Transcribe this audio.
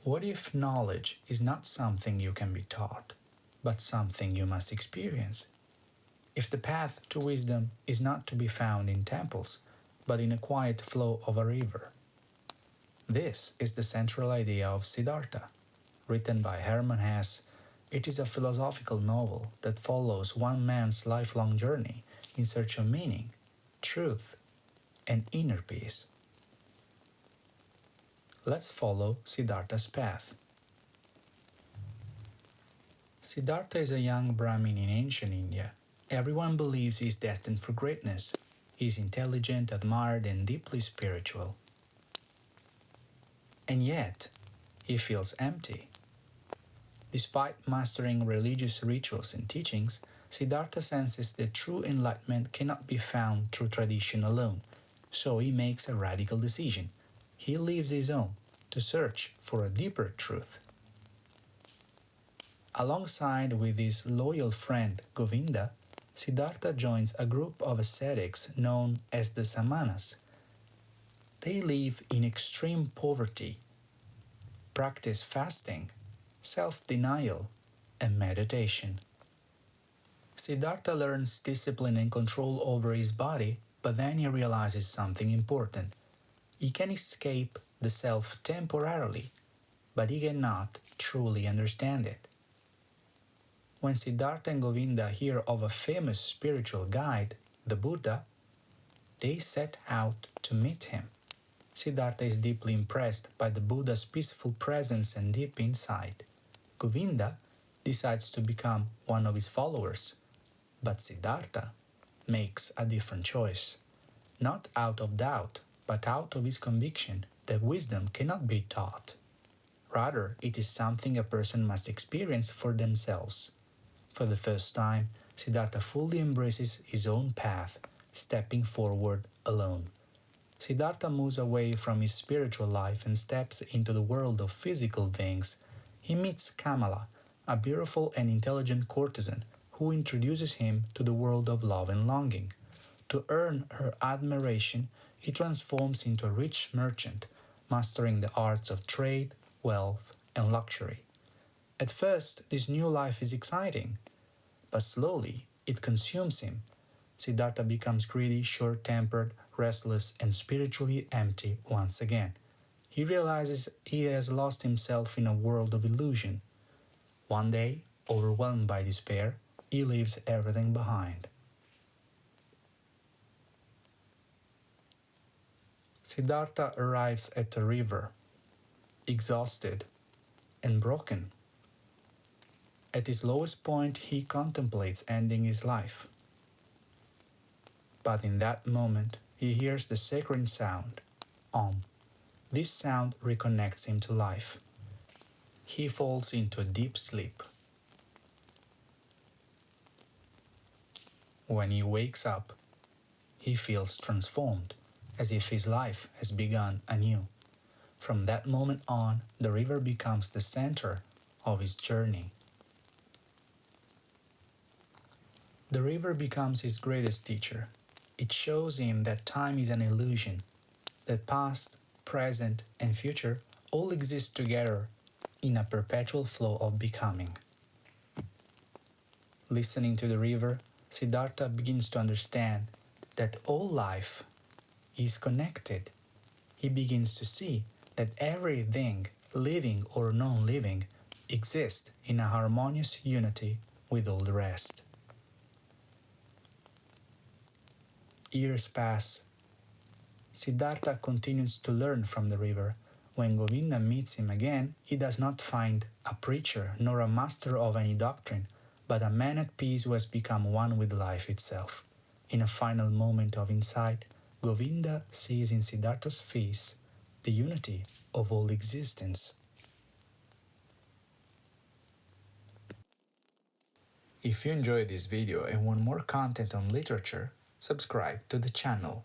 What if knowledge is not something you can be taught, but something you must experience? If the path to wisdom is not to be found in temples, but in a quiet flow of a river? This is the central idea of Siddhartha. Written by Hermann Hesse, it is a philosophical novel that follows one man's lifelong journey in search of meaning, truth, and inner peace. Let's follow Siddhartha's path. Siddhartha is a young Brahmin in ancient India. Everyone believes he is destined for greatness. He is intelligent, admired, and deeply spiritual. And yet, he feels empty. Despite mastering religious rituals and teachings, Siddhartha senses that true enlightenment cannot be found through tradition alone, so he makes a radical decision. He leaves his home to search for a deeper truth. Alongside with his loyal friend Govinda, Siddhartha joins a group of ascetics known as the Samanas. They live in extreme poverty, practice fasting, self-denial, and meditation. Siddhartha learns discipline and control over his body, but then he realizes something important. He can escape the self temporarily, but he cannot truly understand it. When Siddhartha and Govinda hear of a famous spiritual guide, the Buddha, they set out to meet him. Siddhartha is deeply impressed by the Buddha's peaceful presence and deep insight. Govinda decides to become one of his followers, but Siddhartha makes a different choice, not out of doubt, but out of his conviction that wisdom cannot be taught. Rather, it is something a person must experience for themselves. For the first time, Siddhartha fully embraces his own path, stepping forward alone. Siddhartha moves away from his spiritual life and steps into the world of physical things. He meets Kamala, a beautiful and intelligent courtesan, who introduces him to the world of love and longing. To earn her admiration, he transforms into a rich merchant, mastering the arts of trade, wealth, and luxury. At first, this new life is exciting, but slowly it consumes him. Siddhartha becomes greedy, short-tempered, restless, and spiritually empty once again. He realizes he has lost himself in a world of illusion. One day, overwhelmed by despair, he leaves everything behind. Siddhartha arrives at the river, exhausted and broken. At his lowest point, he contemplates ending his life. But in that moment, he hears the sacred sound, Om. This sound reconnects him to life. He falls into a deep sleep. When he wakes up, he feels transformed, as if his life has begun anew. From that moment on, the river becomes the center of his journey. The river becomes his greatest teacher. It shows him that time is an illusion, that past, present, and future all exist together in a perpetual flow of becoming. Listening to the river, Siddhartha begins to understand that all life is connected. He begins to see that everything, living or non-living, exists in a harmonious unity with all the rest. Years pass. Siddhartha continues to learn from the river. When Govinda meets him again, he does not find a preacher nor a master of any doctrine, but a man at peace who has become one with life itself. In a final moment of insight, Govinda sees in Siddhartha's face the unity of all existence. If you enjoyed this video and want more content on literature, subscribe to the channel.